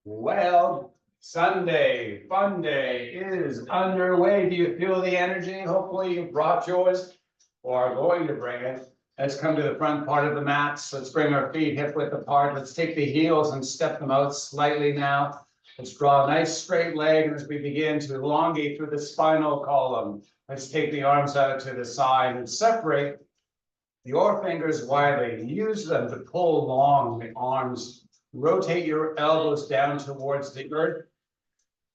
Well, Sunday, fun day is underway. Do you feel the energy? Hopefully you brought yours or are going to bring it. Let's come to the front part of the mats. Let's bring our feet hip width apart. Let's take the heels and step them out slightly now. Let's draw a nice straight leg as we begin to elongate through the spinal column. Let's take the arms out to the side and separate your fingers widely. Use them to pull along the arms. Rotate your elbows down towards the earth.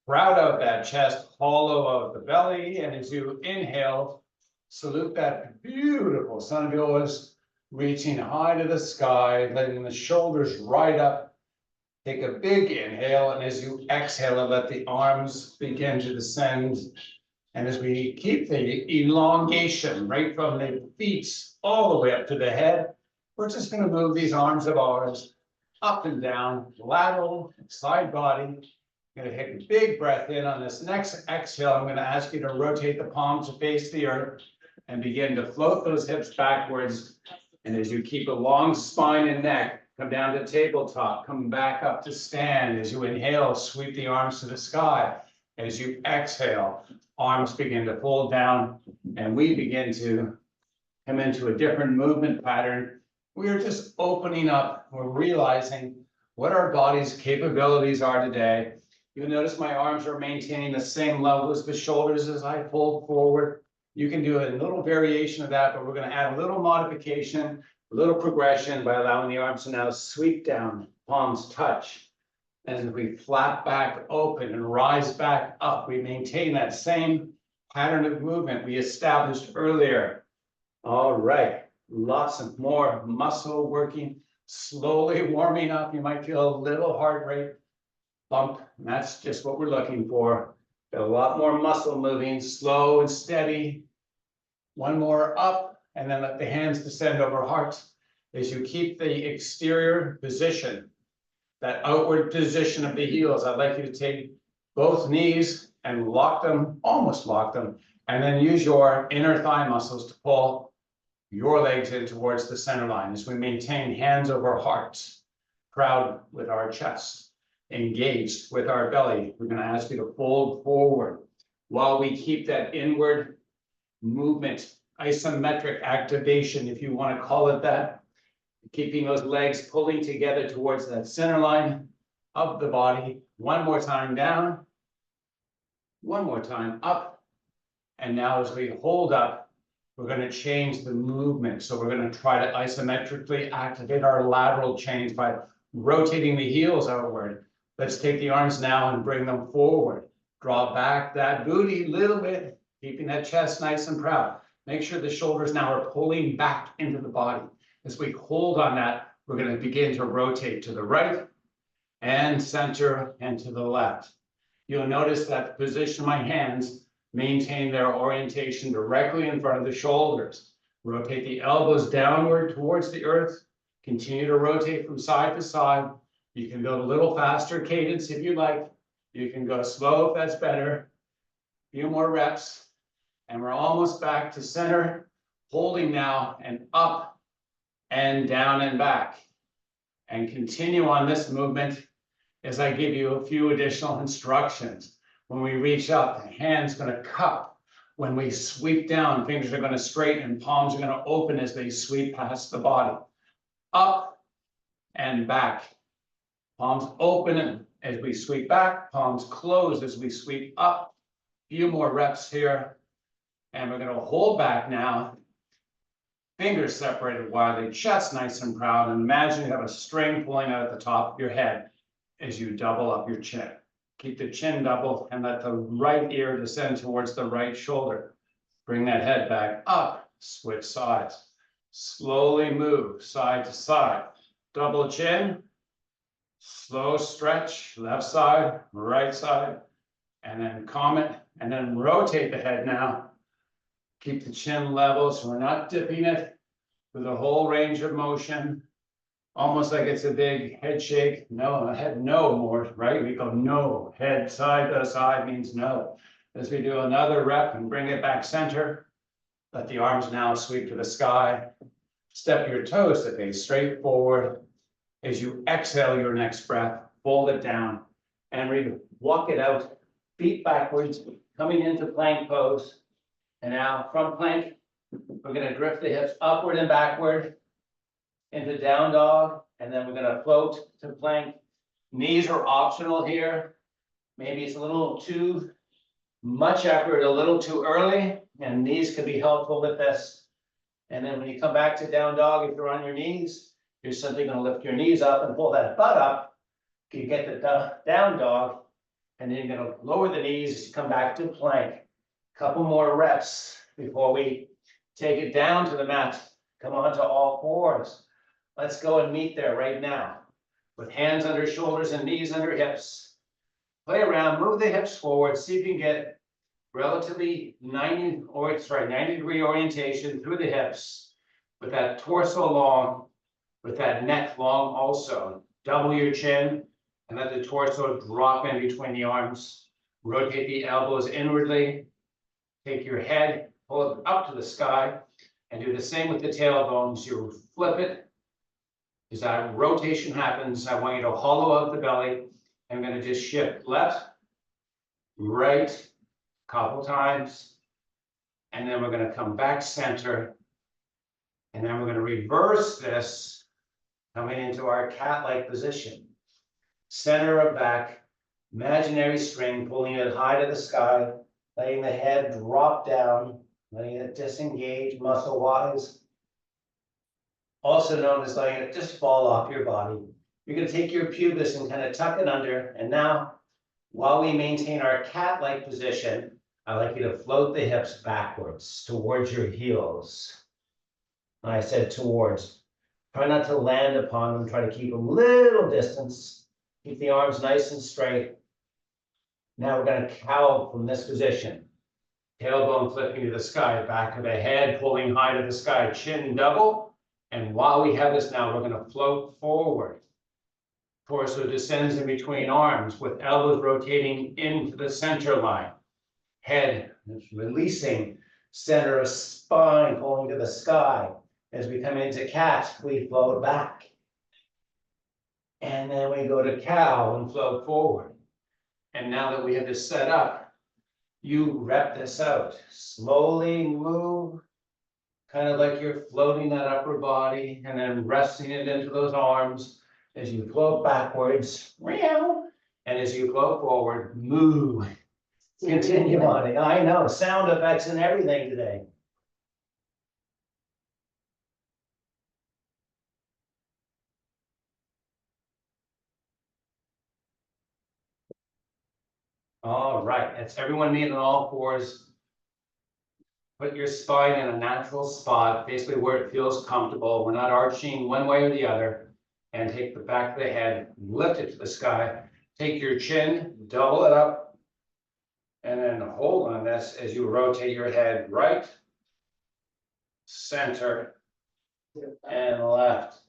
Route out that chest, hollow out the belly, and as you inhale, salute that beautiful sun of yours, reaching high to the sky, letting the shoulders right up. Take a big inhale, and as you exhale, let the arms begin to descend. And as we keep the elongation right from the feet all the way up to the head, we're just going to move these arms of ours up and down, lateral, side body. I'm going to take a big breath in. On this next exhale, I'm going to ask you to rotate the palms to face the earth and begin to float those hips backwards. And as you keep a long spine and neck, come down to tabletop, come back up to stand. As you inhale, sweep the arms to the sky. As you exhale, arms begin to fold down, and we begin to come into a different movement pattern. We are just opening up. We're realizing what our body's capabilities are today. You'll notice my arms are maintaining the same level as the shoulders as I fold forward. You can do a little variation of that, but we're going to add a little modification, a little progression by allowing the arms to now sweep down, palms touch. As we flap back open and rise back up, we maintain that same pattern of movement we established earlier. All right. Lots of more muscle working, slowly warming up. You might feel a little heart rate bump. And that's just what we're looking for. Got a lot more muscle moving, slow and steady. One more up, and then let the hands descend over heart. As you keep the exterior position, that outward position of the heels, I'd like you to take both knees and lock them, almost lock them, and then use your inner thigh muscles to pull your legs in towards the center line as we maintain hands over hearts, proud with our chest, engaged with our belly. We're going to ask you to fold forward while we keep that inward movement, isometric activation, if you want to call it that, keeping those legs pulling together towards that center line of the body. One more time down, one more time up, and now as we hold up, we're going to change the movement. So we're going to try to isometrically activate our lateral chains by rotating the heels outward. Let's take the arms now and bring them forward. Draw back that booty a little bit, keeping that chest nice and proud. Make sure the shoulders now are pulling back into the body. As we hold on that, we're going to begin to rotate to the right and center and to the left. You'll notice that the position of my hands maintain their orientation directly in front of the shoulders. Rotate the elbows downward towards the earth. Continue to rotate from side to side. You can go a little faster cadence if you like. You can go slow if that's better. A few more reps. And we're almost back to center. Holding now and up and down and back. And continue on this movement as I give you a few additional instructions. When we reach up, the hand's going to cup. When we sweep down, fingers are going to straighten and palms are going to open as they sweep past the body. Up and back. Palms open as we sweep back. Palms close as we sweep up. A few more reps here. And we're going to hold back now. Fingers separated widely, chest nice and proud. And imagine you have a string pulling out at the top of your head as you double up your chin. Keep the chin double and let the right ear descend towards the right shoulder. Bring that head back up, switch sides. Slowly move side to side. Double chin, slow stretch, left side, right side, and then comet, and then rotate the head now. Keep the chin level so we're not dipping it with a whole range of motion. Almost like it's a big head shake. No, head no more, right? We go no. Head side to side means no. As we do another rep and bring it back center, let the arms now sweep to the sky. Step your toes to face straight forward. As you exhale your next breath, fold it down. And we walk it out, feet backwards, coming into plank pose. And now from plank, we're gonna drift the hips upward and backward into down dog, and then we're gonna float to plank. Knees are optional here. Maybe it's a little too much effort, a little too early, and knees can be helpful with this. And then when you come back to down dog, if you're on your knees, you're simply gonna lift your knees up and pull that butt up. You get the down dog, and then you're gonna lower the knees as you come back to plank. Couple more reps before we take it down to the mat. Come on to all fours. Let's go and meet there right now. With hands under shoulders and knees under hips. Play around, move the hips forward, see if you can get relatively 90-degree orientation through the hips. With that torso long, with that neck long also. Double your chin and let the torso drop in between the arms. Rotate the elbows inwardly. Take your head, pull it up to the sky, and do the same with the tailbones. You flip it. As that rotation happens, I want you to hollow out the belly. I'm going to just shift left, right, a couple times, and then we're going to come back center, and then we're going to reverse this, coming into our cat-like position. Center of back, imaginary string, pulling it high to the sky, letting the head drop down, letting it disengage muscle-wise. Also known as letting it just fall off your body. You're going to take your pubis and kind of tuck it under. And now, while we maintain our cat-like position, I'd like you to float the hips backwards towards your heels. And I said towards. Try not to land upon them. Try to keep a little distance. Keep the arms nice and straight. Now we're going to cow from this position. Tailbone flipping to the sky, back of the head, pulling high to the sky, chin double. And while we have this now, we're going to float forward. Torso descends in between arms with elbows rotating into the center line. Head is releasing, center of spine pulling to the sky. As we come into cat, we float back. And then we go to cow and float forward. And now that we have this set up, you rep this out. Slowly move. Kind of like you're floating that upper body and then resting it into those arms as you float backwards. And as you float forward, move. Continue on it. I know, sound effects and everything today. All right, that's everyone meeting on all fours. Put your spine in a natural spot, basically where it feels comfortable. We're not arching one way or the other. And take the back of the head, lift it to the sky. Take your chin, double it up, and then hold on this as you rotate your head right, center, and left.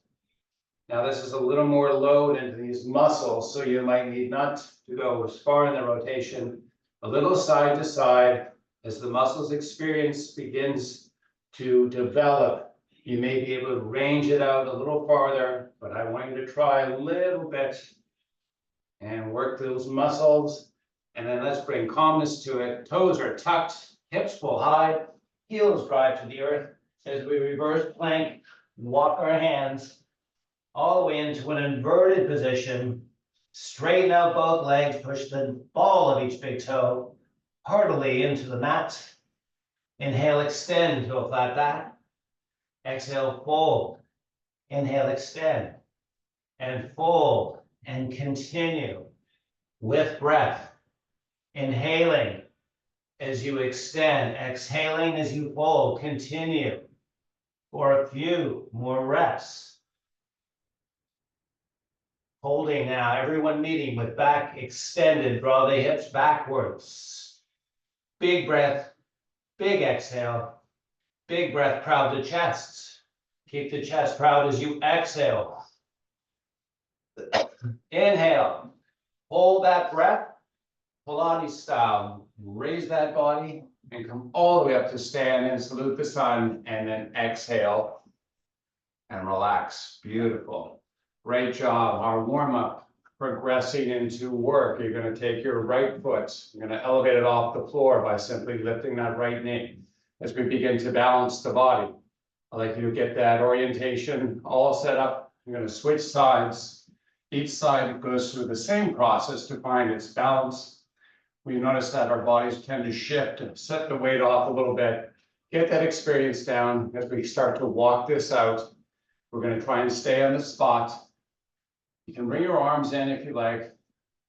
Now this is a little more load into these muscles, so you might need not to go as far in the rotation, a little side to side. As the muscles experience begins to develop, you may be able to range it out a little farther, but I want you to try a little bit and work those muscles. And then let's bring calmness to it. Toes are tucked, hips pull high, heels drive to the earth. As we reverse plank, walk our hands all the way into an inverted position. Straighten out both legs, push the ball of each big toe heartily into the mat. Inhale, extend to a flat back. Exhale, fold. Inhale, extend. And fold. And continue with breath. Inhaling as you extend. Exhaling as you fold. Continue for a few more reps. Holding now, everyone meeting with back extended. Draw the hips backwards. Big breath, big exhale, big breath, proud to chest. Keep the chest proud as you exhale. Inhale, hold that breath, Pilates style. Raise that body and come all the way up to stand and salute the sun, and then exhale and relax. Beautiful. Great job. Our warm-up progressing into work. You're gonna take your right foot, you're gonna elevate it off the floor by simply lifting that right knee. As we begin to balance the body, I'd like you to get that orientation all set up. You're gonna switch sides. Each side goes through the same process to find its balance. We notice that our bodies tend to shift and set the weight off a little bit. Get that experience down as we start to walk this out. We're gonna try and stay on the spot. You can bring your arms in if you like,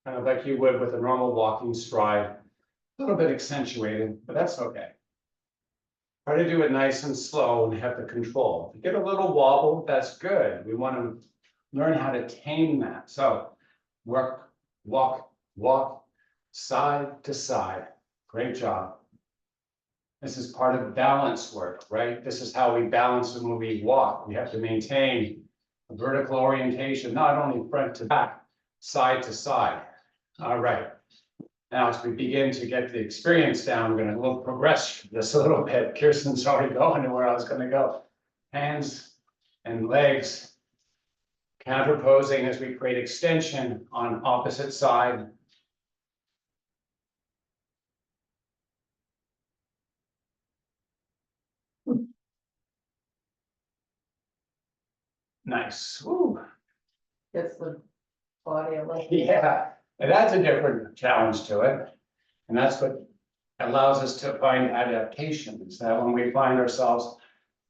kind of like you would with a normal walking stride. A little bit accentuated, but that's okay. Try to do it nice and slow and have the control. If you get a little wobble, that's good. We want to learn how to tame that. So work, walk, walk, side to side. Great job. This is part of balance work, right? This is how we balance when we walk. We have to maintain a vertical orientation, not only front to back, side to side. All right. Now, as we begin to get the experience down, we're going to progress this a little bit. Kirsten's already going to where I was going to go. Hands and legs counterposing as we create extension on opposite side. Nice. Woo. Gets the body a little. Yeah, and that's a different challenge to it. And that's what allows us to find adaptations, that when we find ourselves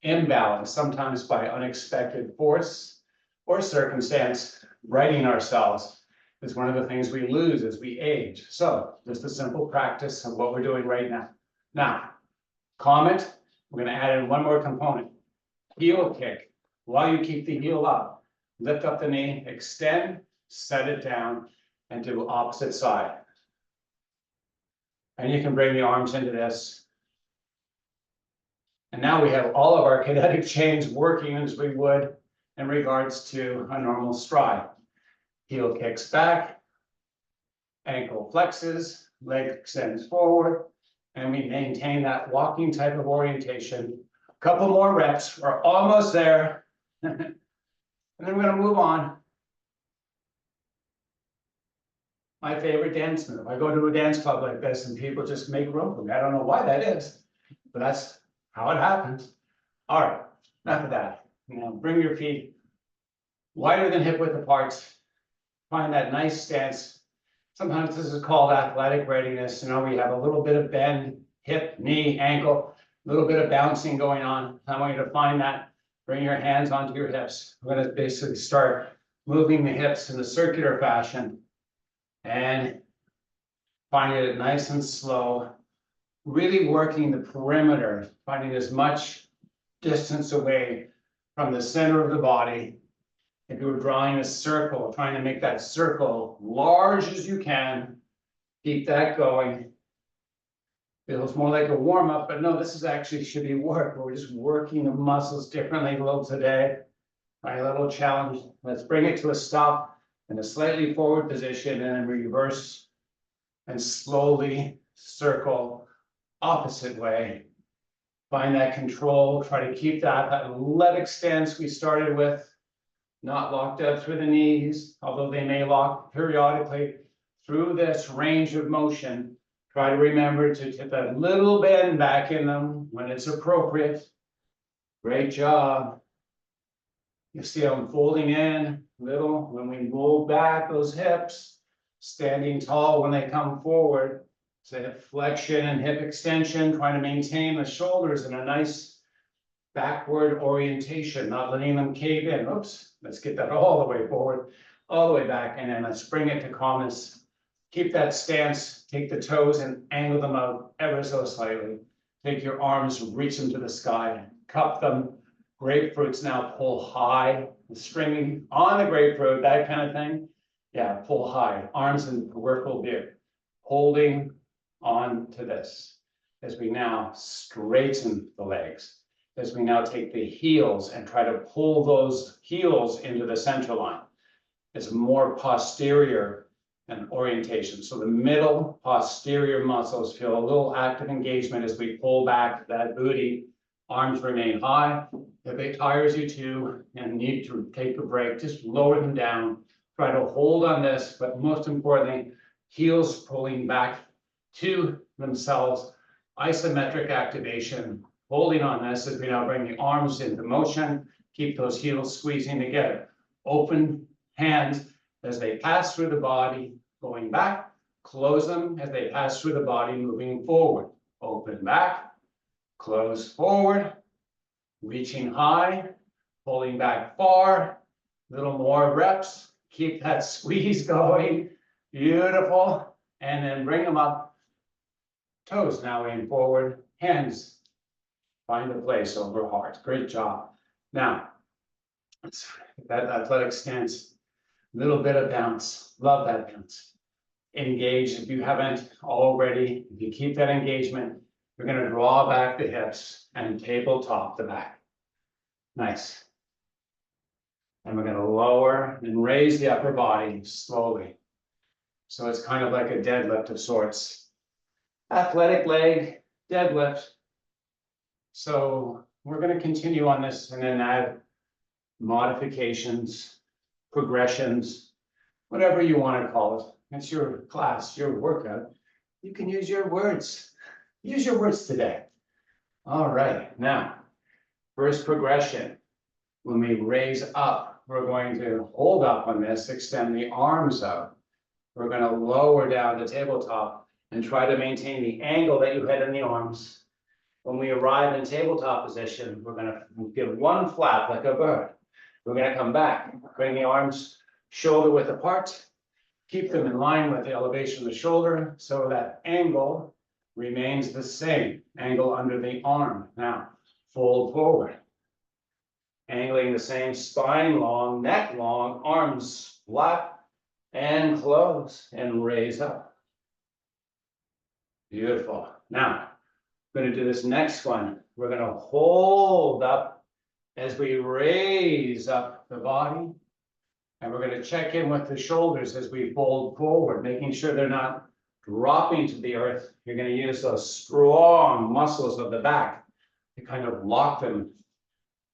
imbalanced, sometimes by unexpected force or circumstance, righting ourselves is one of the things we lose as we age. So just a simple practice of what we're doing right now. Now, comment, we're going to add in one more component. Heel kick. While you keep the heel up, lift up the knee, extend, set it down, and do opposite side. And you can bring the arms into this. And now we have all of our kinetic chains working as we would in regards to a normal stride. Heel kicks back, ankle flexes, leg extends forward, and we maintain that walking type of orientation. A couple more reps, we're almost there. And then we're going to move on. My favorite dance move. I go to a dance club like this and people just make room for me. I don't know why that is, but that's how it happens. All right, enough of that. Now bring your feet wider than hip width apart. Find that nice stance. Sometimes this is called athletic readiness. You know, we have a little bit of bend, hip, knee, ankle, a little bit of bouncing going on. I want you to find that. Bring your hands onto your hips. We're going to basically start moving the hips in a circular fashion and finding it nice and slow, really working the perimeter, finding as much distance away from the center of the body. If you were drawing a circle, trying to make that circle large as you can, keep that going. Feels more like a warm-up, but no, this is actually should be work. We're just working the muscles differently a little today. All right, a little challenge. Let's bring it to a stop in a slightly forward position and then reverse and slowly circle opposite way. Find that control, try to keep that athletic stance we started with, not locked up through the knees, although they may lock periodically through this range of motion. Try to remember to tip that little bend back in them when it's appropriate. Great job. You see them folding in little when we move back those hips, standing tall when they come forward. So hip flexion and hip extension, trying to maintain the shoulders in a nice backward orientation, not letting them cave in. Oops, let's get that all the way forward, all the way back, and then let's bring it to calmness. Keep that stance, take the toes and angle them out ever so slightly. Take your arms, reach them to the sky, cup them. Grapefruits now pull high, stringing on the grapefruit, that kind of thing. Yeah, pull high, arms in peripheral view, holding on to this. As we now straighten the legs, as we now take the heels and try to pull those heels into the center line. It's more posterior and orientation. So the middle posterior muscles feel a little active engagement as we pull back that booty. Arms remain high. If it tires you to and need to take a break, just lower them down, Try to hold on this, but most importantly, heels pulling back to themselves. Isometric activation, holding on this as we now bring the arms into motion. Keep those heels squeezing together. Open hands as they pass through the body, going back. Close them as they pass through the body, moving forward. Open back, close forward, reaching high, pulling back far. Little more reps. Keep that squeeze going. Beautiful. And then bring them up. Toes now in forward. Hands find a place over heart. Great job. Now, that athletic stance. Little bit of bounce. Love that bounce. Engage if you haven't already. If you keep that engagement, you're going to draw back the hips and tabletop the back. Nice. And we're going to lower and raise the upper body slowly. So it's kind of like a deadlift of sorts. Athletic leg, deadlift. So we're going to continue on this and then add modifications, progressions, whatever you want to call it. It's your class, your workout. You can use your words. Use your words today. All right, now, first progression. When we raise up, we're going to hold up on this, extend the arms out. We're going to lower down the tabletop and try to maintain the angle that you had in the arms. When we arrive in tabletop position, we're going to give one flap like a bird. We're going to come back, bring the arms shoulder width apart, keep them in line with the elevation of the shoulder so that angle remains the same, angle under the arm. Now, fold forward. Angling the same, spine long, neck long, arms flat and close and raise up. Beautiful. Now, we're going to do this next one. We're going to hold up as we raise up the body. And we're going to check in with the shoulders as we fold forward, making sure they're not dropping to the earth. You're going to use those strong muscles of the back to kind of lock them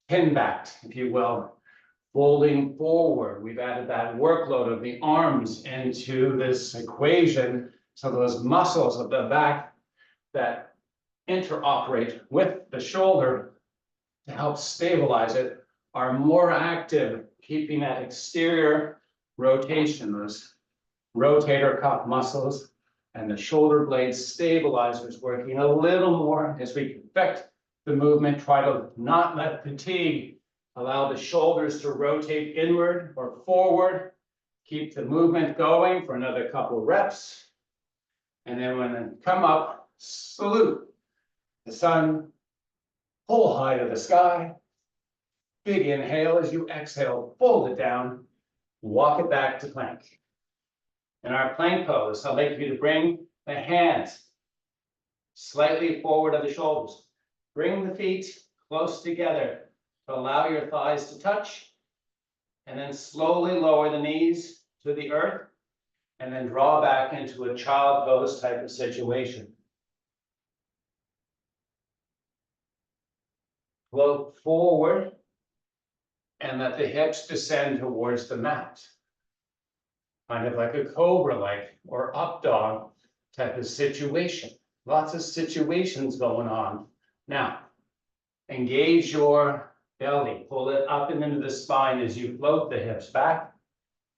pin-backed, if you will, folding forward. We've added that workload of the arms into this equation. So those muscles of the back that interoperate with the shoulder to help stabilize it are more active, keeping that exterior rotation, those rotator cuff muscles and the shoulder blade stabilizers working a little more as we perfect the movement. Try to not let fatigue allow the shoulders to rotate inward or forward. Keep the movement going for another couple reps. And then when they come up, salute the sun, pull high to the sky. Big inhale as you exhale, fold it down, walk it back to plank. In our plank pose, I'd like you to bring the hands slightly forward of the shoulders. Bring the feet close together to allow your thighs to touch, and then slowly lower the knees to the earth, and then draw back into a child pose type of situation. Float forward and let the hips descend towards the mat. Kind of like a cobra-like or up dog type of situation. Lots of situations going on. Now, engage your belly. Pull it up and into the spine as you float the hips back.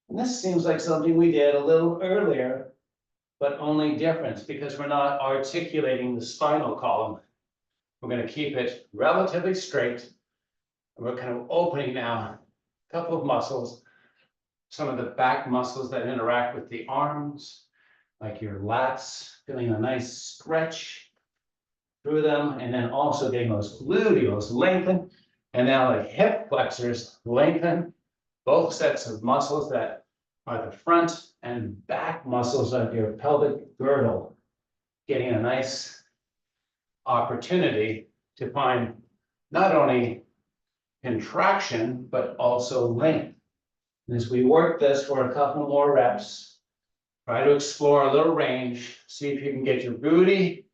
And this seems like something we did a little earlier, but only difference because we're not articulating the spinal column. We're going to keep it relatively straight. And we're kind of opening now a couple of muscles, some of the back muscles that interact with the arms, like your lats, feeling a nice stretch through them, and then also getting those gluteals lengthen, and now the hip flexors lengthen, both sets of muscles that are the front and back muscles of your pelvic girdle, getting a nice opportunity to find not only contraction, but also length. And as we work this for a couple more reps, try to explore a little range, see if you can get your booty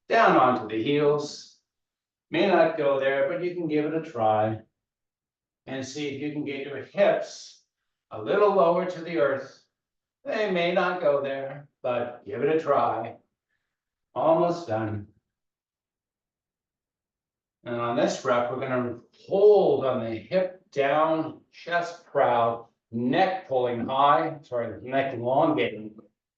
down onto the heels. May not go there, but you can give it a try and see if you can get your hips a little lower to the earth. They may not go there, but give it a try. Almost done. And on this breath, we're gonna hold on the hip down, chest proud, neck pulling high, sorry, neck elongating,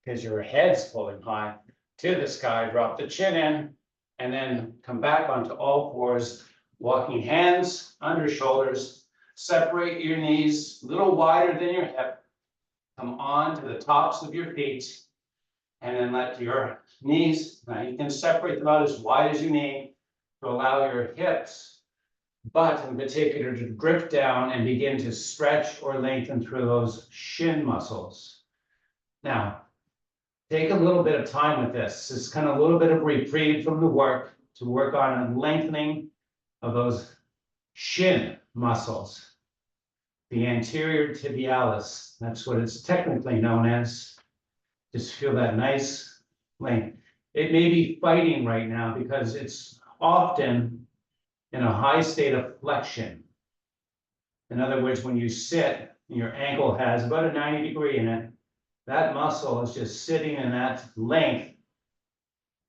because your head's pulling high to the sky. Drop the chin in, and then come back onto all fours, walking hands under shoulders. Separate your knees a little wider than your hip. Come on to the tops of your feet, and then let your knees, now you can separate them out as wide as you need to allow your hips, butt in particular, to drift down and begin to stretch or lengthen through those shin muscles. Now, take a little bit of time with this. It's kind of a little bit of reprieve from the work to work on a lengthening of those shin muscles. The anterior tibialis, that's what it's technically known as. Just feel that nice length. It may be fighting right now because it's often in a high state of flexion. In other words, when you sit, your ankle has about a 90 degree in it. That muscle is just sitting in that length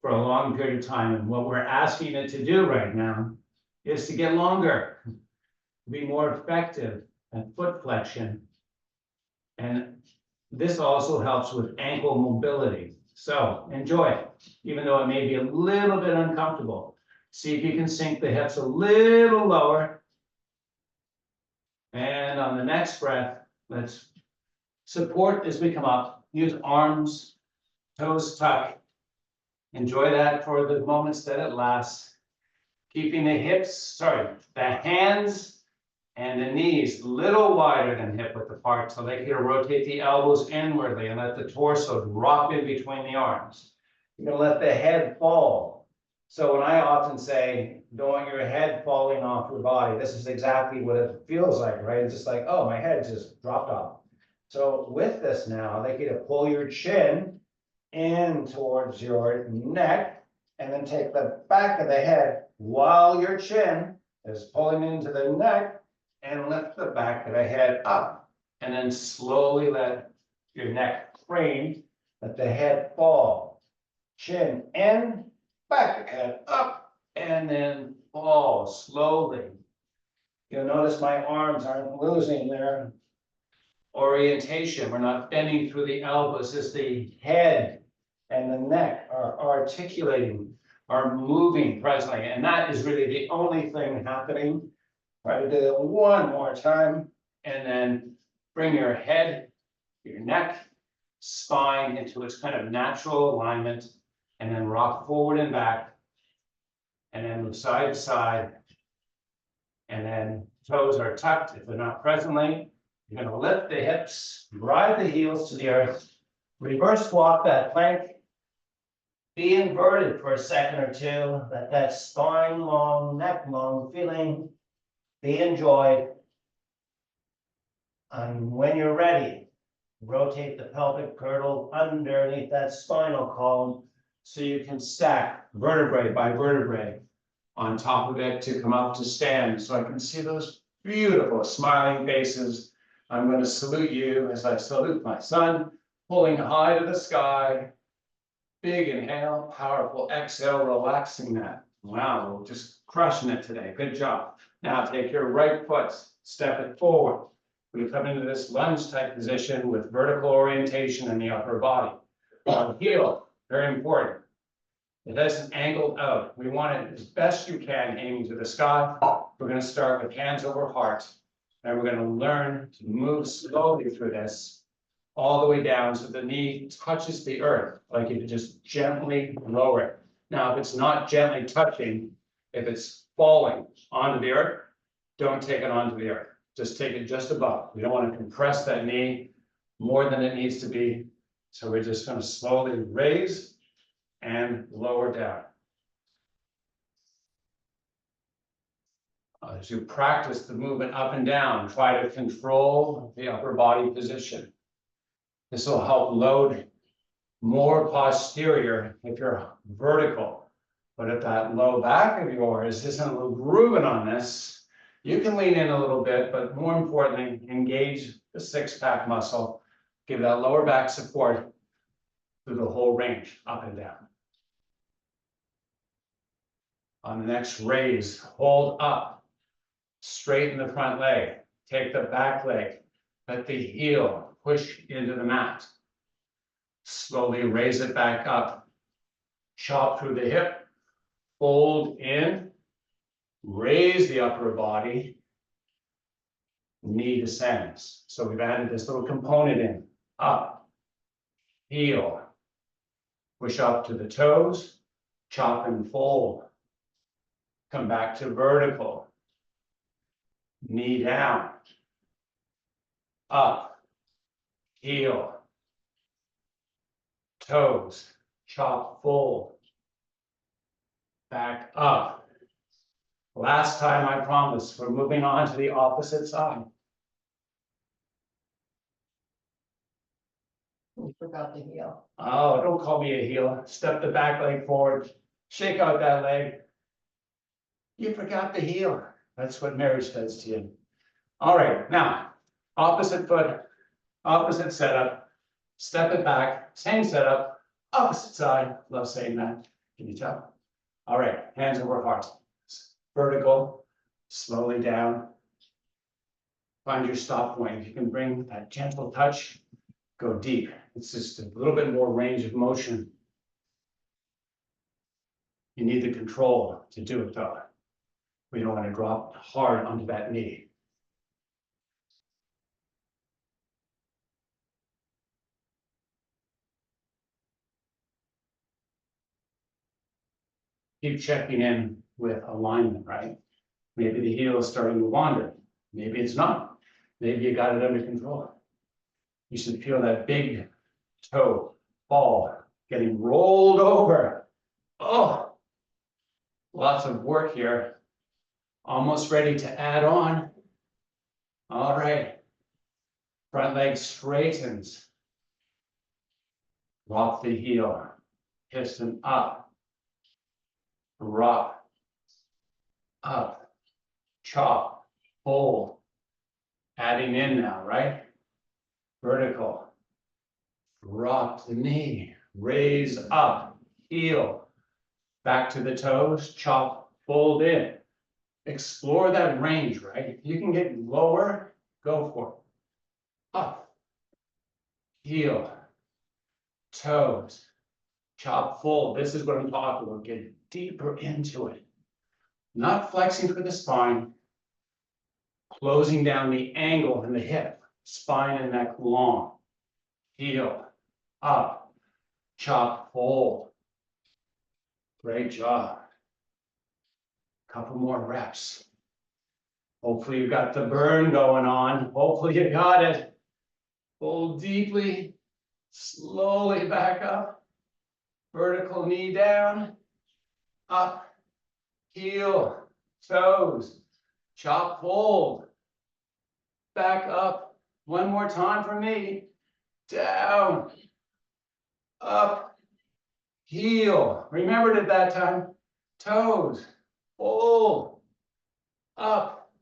for a long period of time. And what we're asking it to do right now is to get longer, to be more effective at foot flexion. And this also helps with ankle mobility. So enjoy it, even though it may be a little bit uncomfortable. See if you can sink the hips a little lower. And on the next breath, let's support as we come up. Use arms, toes tuck. Enjoy that for the moments that it lasts. Keeping the the hands and the knees a little wider than hip width apart, so they can rotate the elbows inwardly and let the torso drop in between the arms. You're gonna let the head fall. So when I often say, don't want your head falling off your body, this is exactly what it feels like, right? It's just like, oh, my head just dropped off. So with this now, I'd like you to pull your chin in towards your neck, and then take the back of the head while your chin is pulling into the neck, and lift the back of the head up. And then slowly let your neck crane, let the head fall. Chin in, back of the head up, and then fall slowly. You'll notice my arms aren't losing their orientation. We're not bending through the elbows as the head and the neck are articulating, are moving presently. And that is really the only thing happening. Try to do it one more time, and then bring your head, your neck, spine into its kind of natural alignment, and then rock forward and back, and then move side to side. And then toes are tucked. If they're not presently, you're going to lift the hips, drive the heels to the earth, reverse walk that plank. Be inverted for a second or two. Let that spine long, neck long feeling be enjoyed. And when you're ready, rotate the pelvic girdle underneath that spinal column so you can stack vertebrae by vertebrae on top of it to come up to stand. So I can see those beautiful smiling faces. I'm going to salute you as I salute my son, pulling high to the sky. Big inhale, powerful exhale, relaxing that. Wow, we're just crushing it today. Good job. Now take your right foot, step it forward. We come into this lunge type position with vertical orientation in the upper body. Our heel, very important. It isn't angled out. We want it as best you can, aiming to the sky. We're going to start with hands over heart, and we're going to learn to move slowly through this all the way down so the knee touches the earth, like you just gently lower it. Now, if it's not gently touching, if it's falling onto the earth, don't take it onto the earth. Just take it just above. We don't want to compress that knee more than it needs to be. So we're just going to slowly raise and lower down. As you practice the movement up and down, try to control the upper body position. This will help load more posterior if you're vertical. But if that low back of yours isn't grooving on this, You can lean in a little bit, but more importantly, engage the six-pack muscle. Give that lower back support through the whole range, up and down. On the next raise, hold up. Straighten the front leg. Take the back leg. Let the heel push into the mat. Slowly raise it back up. Chop through the hip. Fold in. Raise the upper body. Knee descends. So we've added this little component in. Up. Heel. Push up to the toes. Chop and fold. Come back to vertical. Knee down. Up. Heel. Toes. Chop, fold. Back up. Last time, I promise, we're moving on to the opposite side. We forgot the heel. Oh, don't call me a heel. Step the back leg forward. Shake out that leg. You forgot the heel. That's what marriage does to you. All right, now, opposite foot, opposite setup. Step it back, same setup, opposite side. Love saying that. Can you tell? All right, hands over heart. Vertical, slowly down. Find your stop point. If you can bring that gentle touch, go deep. It's just a little bit more range of motion. You need the control to do it though. We don't want to drop hard onto that knee. Keep checking in with alignment, right? Maybe the heel is starting to wander. Maybe it's not. Maybe you got it under control. You should feel that big toe ball getting rolled over. Oh, lots of work here. Almost ready to add on. All right. Front leg straightens. Drop the heel. Piston up. Drop. Up. Chop. Fold. Adding in now, right? Vertical. Drop the knee. Raise up. Heel. Back to the toes. Chop. Fold in. Explore that range, right? If you can get lower, go for it. Up. Heel. Toes. Chop, fold. This is what I'm talking about. Get deeper into it. Not flexing for the spine. Closing down the angle in the hip. Spine and neck long. Heel. Up. Chop, fold. Great job. Couple more reps. Hopefully you got the burn going on. Hopefully you got it. Fold deeply. Slowly back up. Vertical knee down. Up. Heel. Toes. Chop, fold. Back up. One more time for me. Down. Up. Heel. Remembered it that time. Toes. Fold. Up.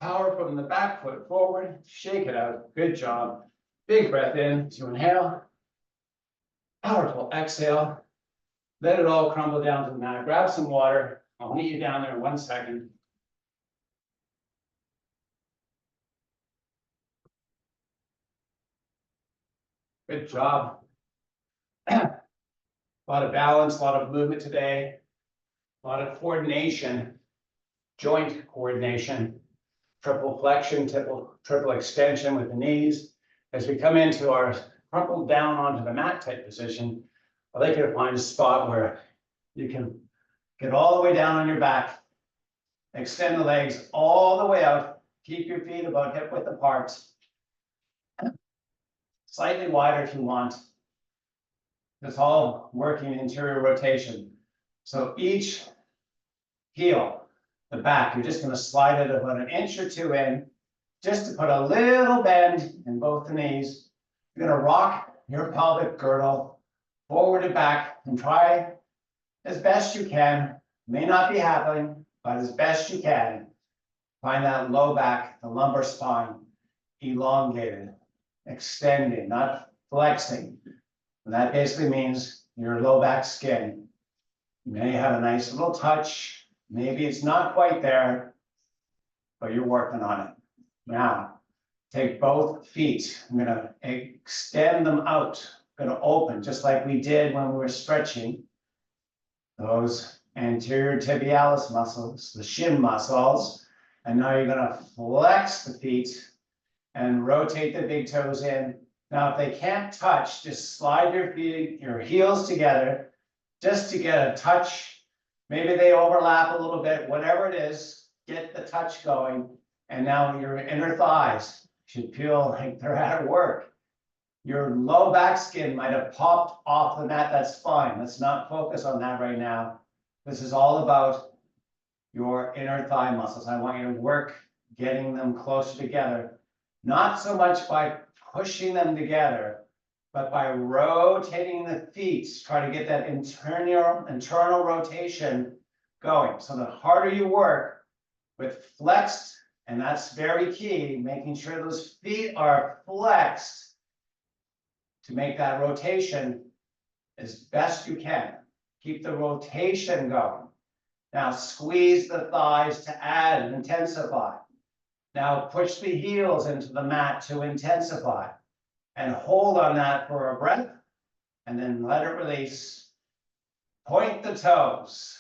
Power from the back foot forward. Shake it out. Good job. Big breath in to inhale. Powerful exhale. Let it all crumble down to the mat. Grab some water. I'll meet you down there in 1 second. Good job. A lot of balance, a lot of movement today. A lot of coordination, joint coordination, triple flexion, triple extension with the knees. As we come into our crumple down onto the mat type position, I'd like you to find a spot where you can get all the way down on your back, extend the legs all the way out, keep your feet about hip width apart, slightly wider if you want. It's all working interior rotation. So each heel, the back, you're just going to slide it about 1 inch or 2 in, just to put a little bend in both the knees. You're going to rock your pelvic girdle forward and back and try as best you can. May not be happening, but as best you can. Find that low back, the lumbar spine, elongated, extending, not flexing. And that basically means your low back skin. You may have a nice little touch. Maybe it's not quite there, but you're working on it. Now, take both feet. I'm gonna extend them out. Gonna open, just like we did when we were stretching those anterior tibialis muscles, the shin muscles. And now you're gonna flex the feet and rotate the big toes in. Now, if they can't touch, just slide your feet, your heels together, just to get a touch. Maybe they overlap a little bit, whatever it is, get the touch going. And now your inner thighs should feel like they're at work. Your low back skin might have popped off the mat, that's fine. Let's not focus on that right now. This is all about your inner thigh muscles. I want you to work getting them closer together, not so much by pushing them together, but by rotating the feet. Try to get that internal rotation going. So the harder you work with flexed, and that's very key, making sure those feet are flexed to make that rotation as best you can. Keep the rotation going. Now squeeze the thighs to add and intensify. Now push the heels into the mat to intensify. And hold on that for a breath, and then let it release. Point the toes.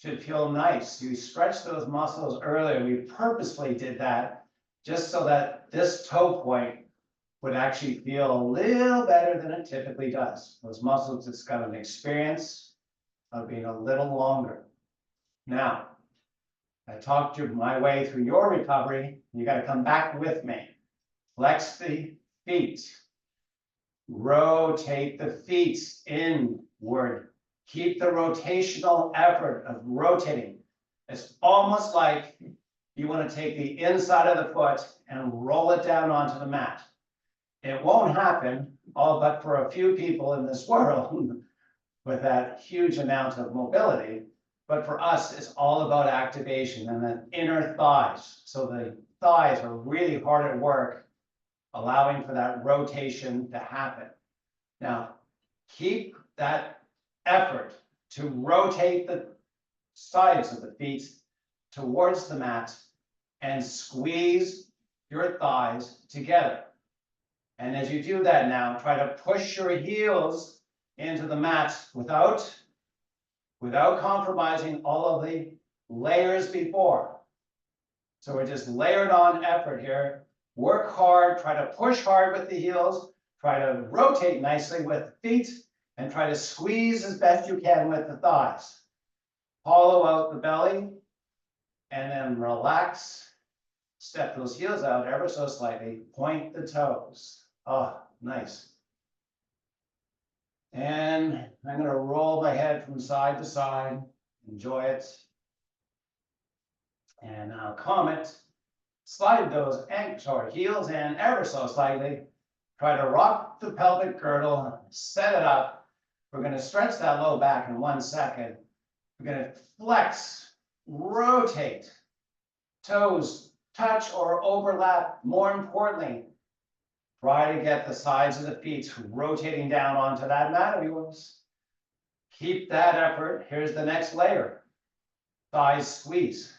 Should feel nice. You stretch those muscles earlier. We purposely did that just so that this toe point would actually feel a little better than it typically does. Those muscles just got an experience of being a little longer. Now, I talked you my way through your recovery. You got to come back with me. Flex the feet. Rotate the feet inward. Keep the rotational effort of rotating. It's almost like you want to take the inside of the foot and roll it down onto the mat. It won't happen, all but for a few people in this world with that huge amount of mobility. But for us, it's all about activation and the inner thighs. So the thighs are really hard at work, allowing for that rotation to happen. Now, keep that effort to rotate the sides of the feet towards the mat and squeeze your thighs together. And as you do that now, try to push your heels into the mat without compromising all of the layers before. So we're just layered on effort here. Work hard, try to push hard with the heels, try to rotate nicely with feet, and try to squeeze as best you can with the thighs. Hollow out the belly, and then relax. Step those heels out ever so slightly. Point the toes. Oh, nice. And I'm going to roll my head from side to side. Enjoy it. And now calm it. Slide those heels in ever so slightly. Try to rock the pelvic girdle. Set it up. We're going to stretch that low back in 1 second. We're going to flex, rotate. Toes touch or overlap. More importantly, try to get the sides of the feet rotating down onto that mat of yours. Keep that effort. Here's the next layer. Thighs squeeze.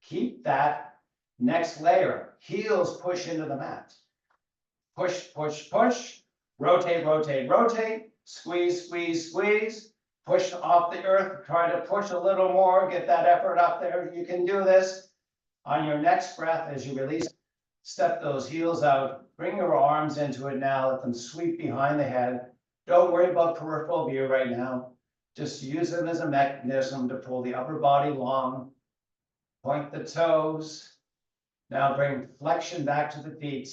Keep that next layer. Heels push into the mat. Push, push, push. Rotate, rotate, rotate. Squeeze, squeeze, squeeze. Push off the earth. Try to push a little more. Get that effort up there. You can do this. On your next breath, as you release, step those heels out. Bring your arms into it now. Let them sweep behind the head. Don't worry about peripheral view right now. Just use them as a mechanism to pull the upper body long. Point the toes. Now bring flexion back to the feet.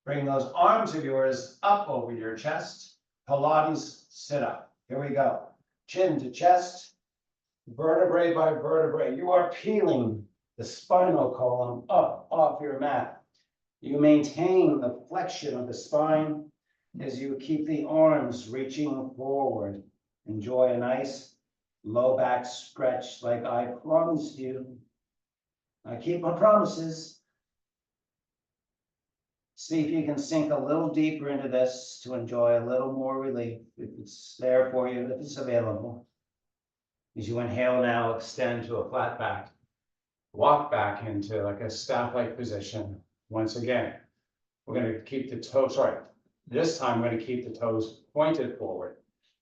Bring those arms of yours up over your chest. Pilates sit up. Here we go. Chin to chest. Vertebrae by vertebrae. You are peeling the spinal column up off your mat. You maintain the flexion of the spine as you keep the arms reaching forward. Enjoy a nice low back stretch like I promised you. I keep my promises. See if you can sink a little deeper into this to enjoy a little more relief, if it's there for you, if it's available. As you inhale now, extend to a flat back. Walk back into like a staff-like position. Once again, we're going to keep the toes, this time we're going to keep the toes pointed forward.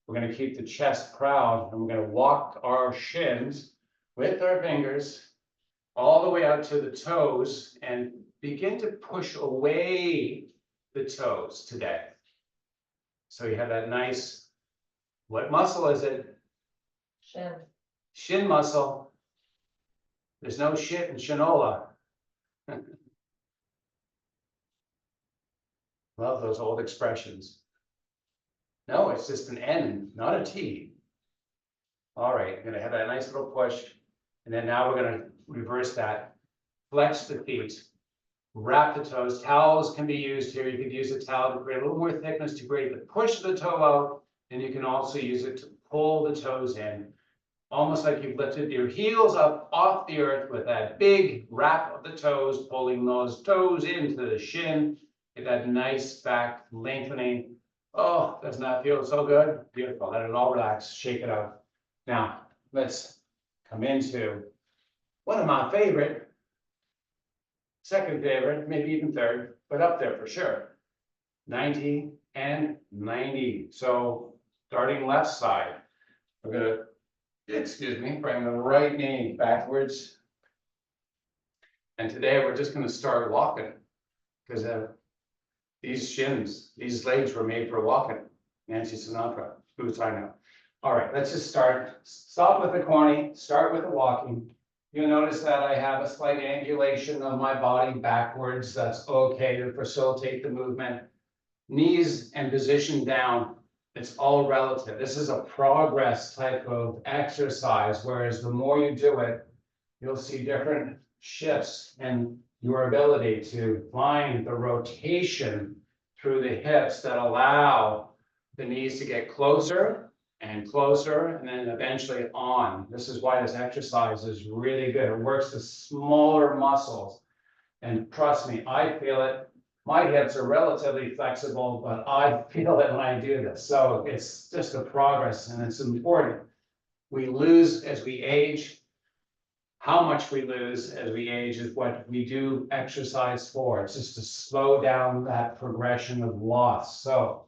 We're going to keep the chest proud, and we're going to walk our shins with our fingers all the way out to the toes and begin to push away the toes today. So you have that nice, what muscle is it? Shin. Shin muscle. There's no shit in shinola. Love those old expressions. No, it's just an N, not a T. All right, I'm gonna have that nice little push. And then now we're gonna reverse that. Flex the feet. Wrap the toes. Towels can be used here. You could use a towel to create a little more thickness to create the push of the toe out. And you can also use it to pull the toes in. Almost like you've lifted your heels up off the earth with that big wrap of the toes, pulling those toes into the shin. Get that nice back lengthening. Oh, doesn't that feel so good? Beautiful. Let it all relax. Shake it out. Now, let's come into one of my favorite, second favorite, maybe even third, but up there for sure. 90 and 90. So starting left side, we're gonna, excuse me, bring the right knee backwards. And today we're just gonna start walking because these shins, these legs were made for walking. Nancy Sinatra, who's I know. All right, let's just start. Stop with the corny, start with the walking. You'll notice that I have a slight angulation of my body backwards. That's okay to facilitate the movement. Knees and position down, it's all relative. This is a progress type of exercise, whereas the more you do it, you'll see different shifts in your ability to find the rotation through the hips that allow the knees to get closer and closer, and then eventually on. This is why this exercise is really good. It works the smaller muscles. And trust me, I feel it. My hips are relatively flexible, but I feel it when I do this. So it's just a progress, and it's important. We lose as we age. How much we lose as we age is what we do exercise for. It's just to slow down that progression of loss. So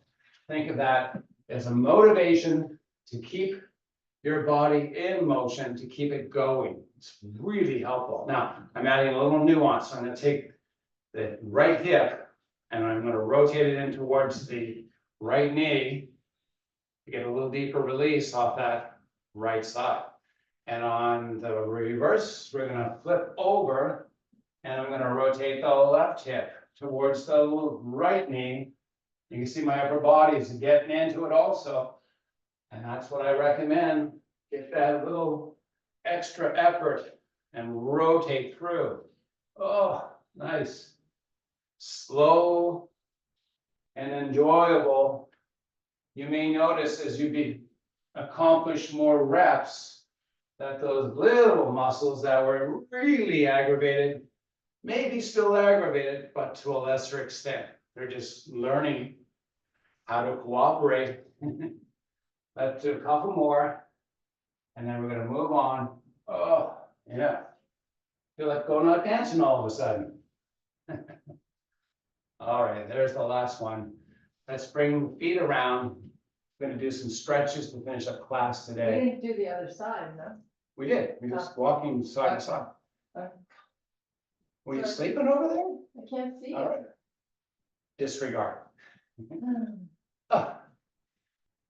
think of that as a motivation to keep your body in motion, to keep it going. It's really helpful. Now, I'm adding a little nuance. I'm going to take the right hip and I'm going to rotate it in towards the right knee to get a little deeper release off that right side. And on the reverse, we're going to flip over and I'm going to rotate the left hip towards the right knee. You can see my upper body is getting into it also. And that's what I recommend. Get that little extra effort and rotate through. Oh, nice. Slow and enjoyable. You may notice as you accomplish more reps, that those little muscles that were really aggravated may be still aggravated, but to a lesser extent. They're just learning how to cooperate. Let's do a couple more, and then we're going to move on. Oh, yeah. Feel like going out dancing all of a sudden. All right, there's the last one. Let's bring the feet around. We're going to do some stretches to finish up class We today. didn't do the other side, no? We did. We just walking side to side. Okay. Were you Sorry. sleeping over there? I can't see All it. right. Disregard. Hmm. Oh,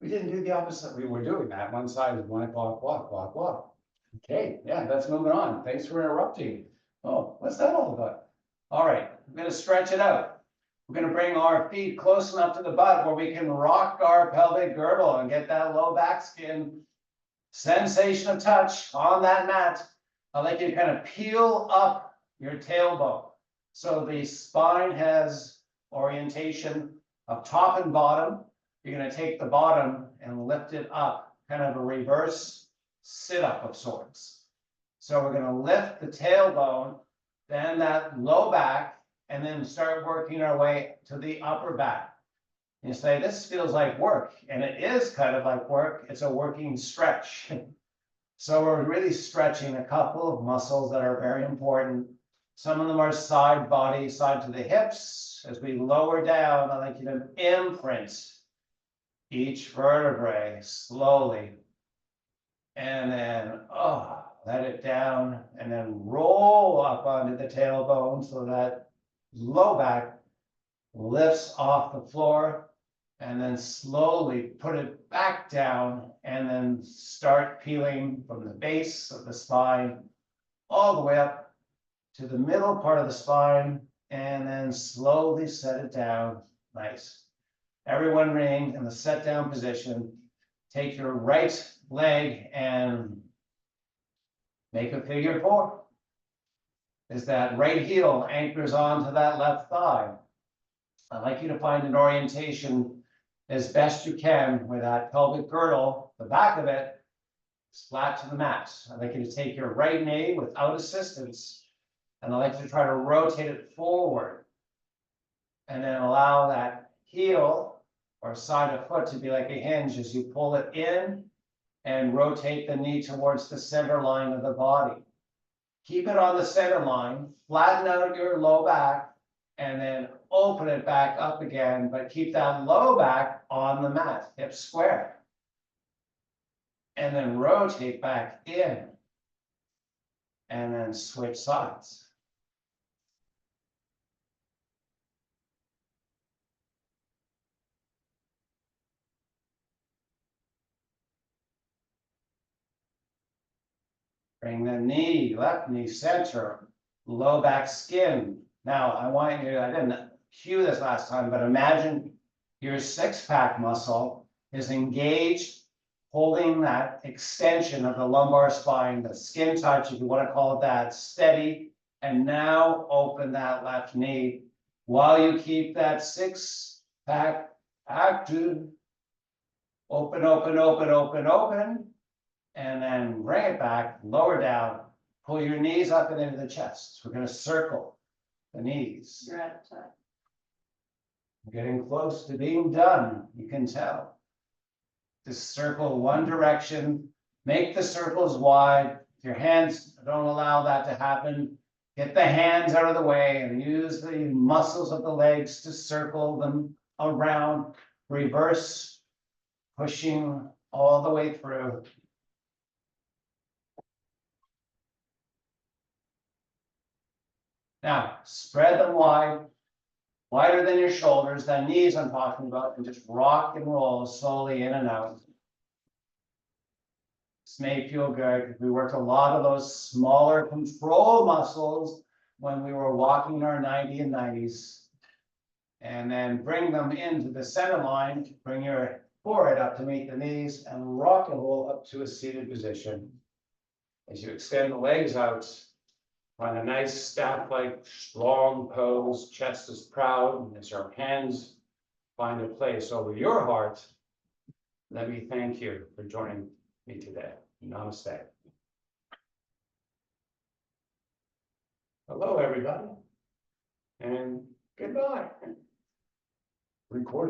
we didn't do the opposite. We were doing that. One side is 1 o'clock, walk. Okay, yeah, let's move it on. Thanks for interrupting. Oh, what's that all about? All right, I'm gonna stretch it out. We're gonna bring our feet close enough to the butt where we can rock our pelvic girdle and get that low back skin sensation of touch on that mat. I'd like you to kind of peel up your tailbone. So the spine has orientation of top and bottom. You're going to take the bottom and lift it up, kind of a reverse sit-up of sorts. So we're going to lift the tailbone then that low back, and then start working our way to the upper back. You say, this feels like work, and it is kind of like work. It's a working stretch. So we're really stretching a couple of muscles that are very important. Some of them are side body, side to the hips. As we lower down, I like you to imprint each vertebrae slowly. And then, let it down, and then roll up onto the tailbone so that low back lifts off the floor, and then slowly put it back down, and then start peeling from the base of the spine all the way up to the middle part of the spine, and then slowly set it down. Nice. Everyone remain in the set down position. Take your right leg and make a figure 4. As that right heel anchors onto that left thigh. I'd like you to find an orientation as best you can where that pelvic girdle, the back of it, is flat to the mat. I'd like you to take your right knee without assistance, and I'd like you to try to rotate it forward. And then allow that heel or side of foot to be like a hinge as you pull it in and rotate the knee towards the center line of the body. Keep it on the center line, flatten out your low back, and then open it back up again, but keep that low back on the mat, hips square. And then rotate back in, and then switch sides. Bring the knee, left knee center, low back skin. Now, I want you, I didn't cue this last time, but imagine your 6-pack muscle is engaged, holding that extension of the lumbar spine, the skin touch, if you want to call it that, steady. And now open that left knee while you keep that 6-pack active. Open, open, open, open, open. And then bring it back, lower down, pull your knees up and into the chest. We're going to circle the knees. You're out of time. We're getting close to being done, you can tell. Just circle one direction, make the circles wide. If your hands don't allow that to happen, get the hands out of the way and use the muscles of the legs to circle them around, reverse, pushing all the way through. Now, spread them wide, wider than your shoulders, the knees I'm talking about, and just rock and roll slowly in and out. This may feel good because we worked a lot of those smaller control muscles when we were walking our 90 and 90s. And then bring them into the center line, bring your forehead up to meet the knees, and rock and roll up to a seated position. As you extend the legs out, find a nice staff-like strong pose, chest is proud, as your hands find a place over your heart. Let me thank you for joining me today. Namaste. Hello, everybody, and goodbye. Record.